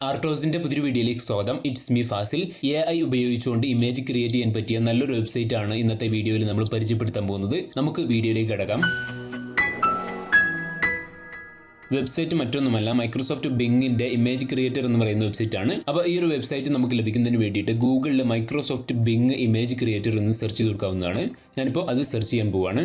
ആർട്ടോസിന്റെ പുതിയൊരു വീഡിയോയിലേക്ക് സ്വാഗതം. It's me Fasil. AI ഉപയോഗിച്ചുകൊണ്ട് ഇമേജ് ക്രിയേറ്റ് ചെയ്യാൻ പറ്റിയ നല്ലൊരു വെബ്സൈറ്റ് ആണ് ഇന്നത്തെ വീഡിയോയിൽ നമ്മൾ പരിചയപ്പെടുത്താൻ പോകുന്നത്. നമുക്ക് വീഡിയോയിലേക്ക് കടക്കാം. വെബ്സൈറ്റ് മറ്റൊന്നുമല്ല, മൈക്രോസോഫ്റ്റ് ബിങ്ങിന്റെ ഇമേജ് ക്രിയേറ്റർ എന്ന് പറയുന്ന വെബ്സൈറ്റ് ആണ്. അപ്പോൾ ഈ ഒരു വെബ്സൈറ്റ് നമുക്ക് ലഭിക്കുന്നതിന് വേണ്ടിയിട്ട് ഗൂഗിളിൽ മൈക്രോസോഫ്റ്റ് ബിങ് ഇമേജ് ക്രിയേറ്റർ എന്ന് സെർച്ച് ചെയ്ത് കൊടുക്കാവുന്നതാണ്. ഞാനിപ്പോൾ അത് സെർച്ച് ചെയ്യാൻ പോവാണ്.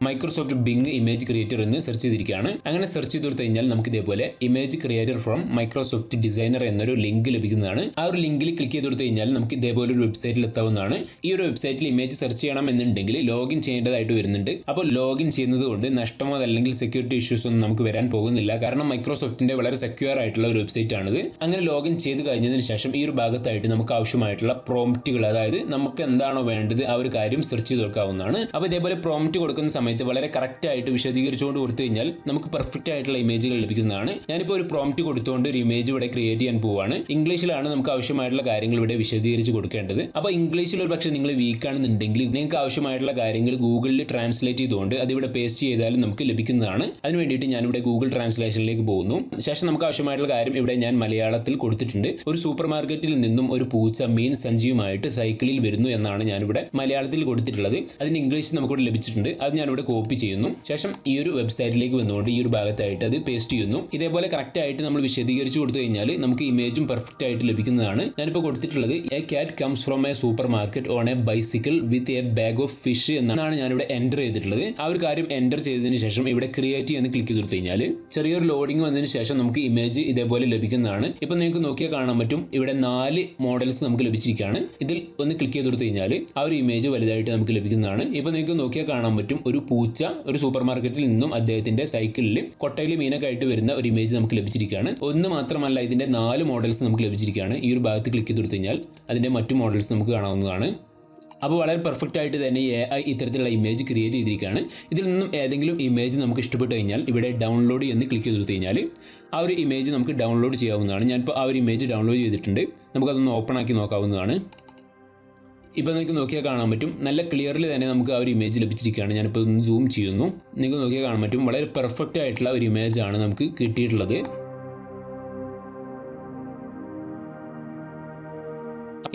മൈക്രോസോഫ്റ്റ് ബിങ് ഇമേജ് ക്രിയേറ്റർ എന്ന് സെർച്ച് ചെയ്തിരിക്കുകയാണ്. അങ്ങനെ സെർച്ച് ചെയ്ത് കൊടുത്തു കഴിഞ്ഞാൽ നമുക്ക് ഇതേപോലെ image creator from Microsoft designer എന്നൊരു ലിങ്ക് ലഭിക്കുന്നതാണ്. ആ ഒരു ലിങ്കിൽ ക്ലിക്ക് ചെയ്ത് കൊടുത്തു കഴിഞ്ഞാൽ നമുക്ക് ഇതേപോലെ ഒരു വെബ്സൈറ്റിൽ എത്താവുന്നതാണ്. ഈ ഒരു വെബ്സൈറ്റിൽ ഇമേജ് സെർച്ച് ചെയ്യണം എന്നുണ്ടെങ്കിൽ ലോഗിൻ ചെയ്യേണ്ടതായിട്ട് വരുന്നുണ്ട്. അപ്പോൾ ലോഗിൻ ചെയ്യുന്നത് കൊണ്ട് നഷ്ടമോ അല്ലെങ്കിൽ സെക്യൂരിറ്റി ഇഷ്യൂസ് ഒന്നും നമുക്ക് വരാൻ പോകുന്നില്ല. കാരണം മൈക്രോസോഫ്റ്റിന്റെ വളരെ സെക്യൂർ ആയിട്ടുള്ള ഒരു വെബ്സൈറ്റ് ആണിത്. അങ്ങനെ ലോഗിൻ ചെയ്ത് കഴിഞ്ഞതിന് ശേഷം ഈ ഒരു ഭാഗത്തായിട്ട് നമുക്ക് ആവശ്യമായിട്ടുള്ള പ്രോംപ്റ്റുകൾ, അതായത് നമുക്ക് എന്താണോ വേണ്ടത് ആ ഒരു കാര്യം സെർച്ച് ചെയ്ത് കൊടുക്കാവുന്നതാണ്. അപ്പോൾ ഇതേപോലെ പ്രോംപ്റ്റ് കൊടുക്കുന്ന സമയത്ത് വളരെ കറക്റ്റ് ആയിട്ട് വിശദീകരിച്ചുകൊണ്ട് കൊടുത്തു കഴിഞ്ഞാൽ നമുക്ക് പെർഫെക്റ്റ് ആയിട്ടുള്ള ഇമേജുകൾ ലഭിക്കുന്നതാണ്. ഞാനിപ്പോൾ ഒരു പ്രോംപ്റ്റ് കൊടുത്തുകൊണ്ട് ഒരു ഇമേജ് ഇവിടെ ക്രിയേറ്റ് ചെയ്യാൻ പോവാണ്. ഇംഗ്ലീഷിലാണ് നമുക്ക് ആവശ്യമായിട്ടുള്ള കാര്യങ്ങൾ ഇവിടെ വിശദീകരിച്ച് കൊടുക്കേണ്ടത്. അപ്പോൾ ഇംഗ്ലീഷിൽ ഒരു പക്ഷേ നിങ്ങൾ വീക്ക് ആണെന്നുണ്ടെങ്കിൽ നിങ്ങൾക്ക് ആവശ്യമായിട്ടുള്ള കാര്യങ്ങൾ ഗൂഗിളിൽ ട്രാൻസ്ലേറ്റ് ചെയ്തുകൊണ്ട് അതിവിടെ പേസ്റ്റ് ചെയ്താലും നമുക്ക് ലഭിക്കുന്നതാണ്. അതിന് വേണ്ടിയിട്ട് ഞാനിവിടെ ഗൂഗിൾ ട്രാൻസ്ലേഷനിലേക്ക് പോകുന്നു. ശേഷം നമുക്ക് ആവശ്യമായിട്ടുള്ള കാര്യം ഇവിടെ ഞാൻ മലയാളത്തിൽ കൊടുത്തിട്ടുണ്ട്. ഒരു സൂപ്പർ മാർക്കറ്റിൽ നിന്നും ഒരു പൂച്ച മീൻ സഞ്ചിയുമായിട്ട് സൈക്കിളിൽ വരുന്നു എന്നാണ് ഞാനിവിടെ മലയാളത്തിൽ കൊടുത്തിട്ടുള്ളത്. അതിന് ഇംഗ്ലീഷ് നമുക്കിവിടെ ലഭിച്ചിട്ടുണ്ട്. അത് ഞാനിവിടെ കോപ്പി ചെയ്യുന്നു. ശേഷം ഈ ഒരു വെബ്സൈറ്റിലേക്ക് വന്നുകൊണ്ട് ഈ ഒരു ഭാഗത്തായിട്ട് അത് പേസ്റ്റ് ചെയ്യുന്നു. ഇതേപോലെ കറക്റ്റ് ആയിട്ട് നമ്മൾ വിശദീകരിച്ചു കൊടുത്തു കഴിഞ്ഞാൽ നമുക്ക് ഇമേജും പെർഫെക്റ്റ് ആയിട്ട് ലഭിക്കുന്നതാണ്. ഞാനിപ്പോൾ കൊടുത്തിട്ടുള്ളത് A cat comes from A super market on A bicycle with a bag of fish എന്നാണ് ഞാനിവിടെ എൻ്റർ ചെയ്തിട്ടുള്ളത്. ആ ഒരു കാര്യം എൻ്റർ ചെയ്തതിന് ശേഷം ഇവിടെ ക്രിയേറ്റ് എന്ന് ക്ലിക്ക് ചെയ്ത് കൊടുത്തു കഴിഞ്ഞാൽ ചെറിയൊരു ലോഡിംഗ് വന്നതിന് ശേഷം നമുക്ക് ഇമേജ് ഇതേപോലെ ലഭിക്കുന്നതാണ്. ഇപ്പം നിങ്ങൾക്ക് നോക്കിയാൽ കാണാൻ പറ്റും, ഇവിടെ 4 മോഡൽസ് നമുക്ക് ലഭിച്ചിരിക്കുകയാണ്. ഇതിൽ ഒന്ന് ക്ലിക്ക് ചെയ്ത് കൊടുത്തു കഴിഞ്ഞാൽ ആ ഒരു ഇമേജ് വലുതായിട്ട് നമുക്ക് ലഭിക്കുന്നതാണ്. ഇപ്പം നിങ്ങൾക്ക് നോക്കിയാൽ കാണാൻ പറ്റും, ഒരു പൂച്ച ഒരു സൂപ്പർ മാർക്കറ്റിൽ നിന്നും അദ്ദേഹത്തിന്റെ സൈക്കിളിൽ കൊട്ടയിൽ മീനൊക്കെ ആയിട്ട് വരുന്ന ഒരു ഇമേജ് നമുക്ക് ലഭിച്ചിരിക്കുകയാണ്. ഒന്ന് മാത്രമല്ല, ഇതിന്റെ 4 മോഡൽസ് നമുക്ക് ലഭിച്ചിരിക്കുകയാണ്. ഈ ഒരു ഭാഗത്ത് ക്ലിക്ക് ചെയ്ത് കൊടുത്തു കഴിഞ്ഞാൽ അതിന്റെ മറ്റു മോഡൽസ് നമുക്ക് കാണാവുന്നതാണ്. അപ്പോൾ വളരെ പെർഫെക്റ്റ് ആയിട്ട് തന്നെ AI ഇത്തരത്തിലുള്ള ഇമേജ് ക്രിയേറ്റ് ചെയ്തിരിക്കുകയാണ്. ഇതിൽ നിന്നും ഏതെങ്കിലും ഇമേജ് നമുക്ക് ഇഷ്ടപ്പെട്ട് കഴിഞ്ഞാൽ ഇവിടെ ഡൗൺലോഡ് എന്ന് ക്ലിക്ക് ചെയ്ത് കൊടുത്തു കഴിഞ്ഞാൽ ആ ഒരു ഇമേജ് നമുക്ക് ഡൗൺലോഡ് ചെയ്യാവുന്നതാണ്. ഞാനിപ്പോൾ ആ ഒരു ഇമേജ് ഡൗൺലോഡ് ചെയ്തിട്ടുണ്ട്. നമുക്കതൊന്ന് ഓപ്പൺ ആക്കി നോക്കാവുന്നതാണ്. ഇപ്പോൾ നിങ്ങൾക്ക് നോക്കിയാൽ കാണാൻ പറ്റും, നല്ല ക്ലിയറിൽ തന്നെ നമുക്ക് ആ ഒരു ഇമേജ് ലഭിച്ചിരിക്കുകയാണ്. ഞാനിപ്പോൾ ഒന്ന് സൂം ചെയ്യുന്നു. നിങ്ങൾക്ക് നോക്കിയാൽ കാണാൻ പറ്റും, വളരെ പെർഫെക്റ്റ് ആയിട്ടുള്ള ഒരു ഇമേജാണ് നമുക്ക് കിട്ടിയിട്ടുള്ളത്.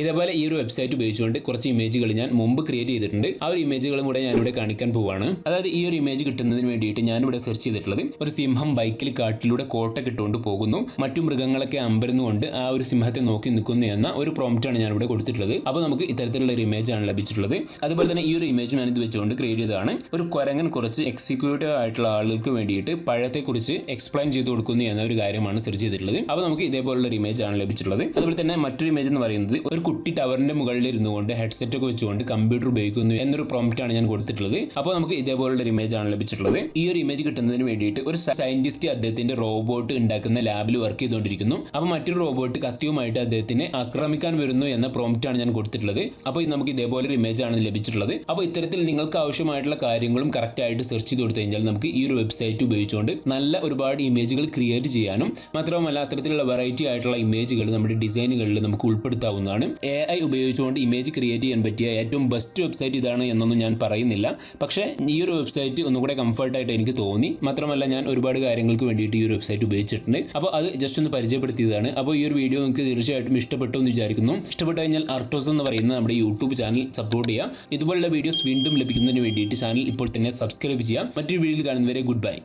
ഇതേപോലെ ഈ ഒരു വെബ്സൈറ്റ് ഉപയോഗിച്ചുകൊണ്ട് കുറച്ച് ഇമേജുകൾ ഞാൻ മുമ്പ് ക്രിയേറ്റ് ചെയ്തിട്ടുണ്ട്. ആ ഒരു ഇമേജുകളും കൂടെ ഞാനിവിടെ കാണിക്കാൻ പോവുകയാണ്. അതായത് ഈ ഒരു ഇമേജ് കിട്ടുന്നതിന് വേണ്ടിയിട്ട് ഞാനിവിടെ സെർച്ച് ചെയ്തിട്ടുള്ളത് ഒരു സിംഹം ബൈക്കിൽ കാട്ടിലൂടെ കോട്ട ഇട്ടുകൊണ്ട് പോകുന്നു, മറ്റു മൃഗങ്ങളൊക്കെ അമ്പരന്നുകൊണ്ട് ആ ഒരു സിംഹത്തെ നോക്കി നിൽക്കുന്നു എന്ന ഒരു പ്രോംപ്റ്റാണ് ഞാനിവിടെ കൊടുത്തിട്ടുള്ളത്. അപ്പോൾ നമുക്ക് ഇത്തരത്തിലുള്ള ഒരു ഇമേജാണ് ലഭിച്ചിട്ടുള്ളത്. അതുപോലെ തന്നെ ഈ ഒരു ഇമേജ് ഞാനിത് വെച്ചുകൊണ്ട് ക്രിയേറ്റ് ചെയ്തതാണ്. ഒരു കുരങ്ങൻ കുറച്ച് എക്സിക്യൂട്ടീവ് ആയിട്ടുള്ള ആളുകൾക്ക് വേണ്ടിയിട്ട് പഴത്തെക്കുറിച്ച് എക്സ്പ്ലെയിൻ ചെയ്ത് കൊടുക്കുന്നു എന്ന ഒരു കാര്യമാണ് സെർച്ച് ചെയ്തിട്ടുള്ളത്. അപ്പോൾ നമുക്ക് ഇതേപോലുള്ള ഒരു ഇമേജാണ് ലഭിച്ചിട്ടുള്ളത്. അതുപോലെ തന്നെ മറ്റൊരു ഇമേജ് എന്ന് പറയുന്നത് ഒരു കുട്ടി ടവറിന്റെ മുകളിൽ ഇരുന്നു കൊണ്ട് ഹെഡ്സെറ്റ് ഒക്കെ വെച്ചുകൊണ്ട് കമ്പ്യൂട്ടർ ഉപയോഗിക്കുന്നു എന്നൊരു പ്രോംപ്റ്റാണ് ഞാൻ കൊടുത്തിട്ടുള്ളത്. അപ്പോൾ നമുക്ക് ഇതേപോലുള്ള ഒരു ഇമേജ് ആണ് ലഭിച്ചിട്ടുള്ളത്. ഈ ഒരു ഇമേജ് കിട്ടുന്നതിന് വേണ്ടിയിട്ട് ഒരു സയന്റിസ്റ്റ് അദ്ദേഹത്തിന്റെ റോബോട്ട് ഉണ്ടാക്കുന്ന ലാബിൽ വർക്ക് ചെയ്തുകൊണ്ടിരിക്കുന്നു. അപ്പോൾ മറ്റൊരു റോബോട്ട് കത്തിയുമായിട്ട് അദ്ദേഹത്തിനെ ആക്രമിക്കാൻ വരുന്നു എന്ന പ്രോംപ്റ്റാണ് ഞാൻ കൊടുത്തിട്ടുള്ളത്. അപ്പോൾ നമുക്ക് ഇതേപോലെ ഒരു ഇമേജ് ആണ് ലഭിച്ചിട്ടുള്ളത്. അപ്പോൾ ഇത്തരത്തിൽ നിങ്ങൾക്ക് ആവശ്യമായിട്ടുള്ള കാര്യങ്ങളും കറക്റ്റ് ആയിട്ട് സെർച്ച് ചെയ്ത് കൊടുത്തു കഴിഞ്ഞാൽ നമുക്ക് ഈ ഒരു വെബ്സൈറ്റ് ഉപയോഗിച്ചുകൊണ്ട് നല്ല ഒരുപാട് ഇമേജുകൾ ക്രിയേറ്റ് ചെയ്യാനും മാത്രവുമല്ല അത്തരത്തിലുള്ള വെറൈറ്റി ആയിട്ടുള്ള ഇമേജുകൾ നമ്മുടെ ഡിസൈനുകളിൽ നമുക്ക് ഉൾപ്പെടുത്താവുന്നതാണ്. AI ഉപയോഗിച്ചുകൊണ്ട് ഇമേജ് ക്രിയേറ്റ് ചെയ്യാൻ പറ്റിയ ഏറ്റവും ബെസ്റ്റ് വെബ്സൈറ്റ് ഇതാണ് എന്നൊന്നും ഞാൻ പറയുന്നില്ല. പക്ഷേ ഈ ഒരു വെബ്സൈറ്റ് ഒന്നുകൂടെ കംഫർട്ടായിട്ട് എനിക്ക് തോന്നി. മാത്രമല്ല ഞാൻ ഒരുപാട് കാര്യങ്ങൾക്ക് വേണ്ടിയിട്ട് ഈ ഒരു വെബ്സൈറ്റ് ഉപയോഗിച്ചിട്ടുണ്ട്. അപ്പോൾ അത് ജസ്റ്റ് ഒന്ന് പരിചയപ്പെടുത്തിയതാണ്. അപ്പോൾ ഈ ഒരു വീഡിയോ നിങ്ങൾക്ക് തീർച്ചയായിട്ടും ഇഷ്ടപ്പെട്ടു എന്ന് വിചാരിക്കുന്നു. ഇഷ്ടപ്പെട്ടു കഴിഞ്ഞാൽ ആർട്ടോസ് എന്ന് പറയുന്ന നമ്മുടെ യൂട്യൂബ് ചാനൽ സപ്പോർട്ട് ചെയ്യാം. ഇതുപോലുള്ള വീഡിയോസ് വീണ്ടും ലഭിക്കുന്നതിന് വേണ്ടിയിട്ട് ചാനൽ ഇപ്പോൾ തന്നെ സബ്സ്ക്രൈബ് ചെയ്യാം. മറ്റൊരു വീഡിയോയിൽ കാണുന്നവരെ ഗുഡ് ബൈ.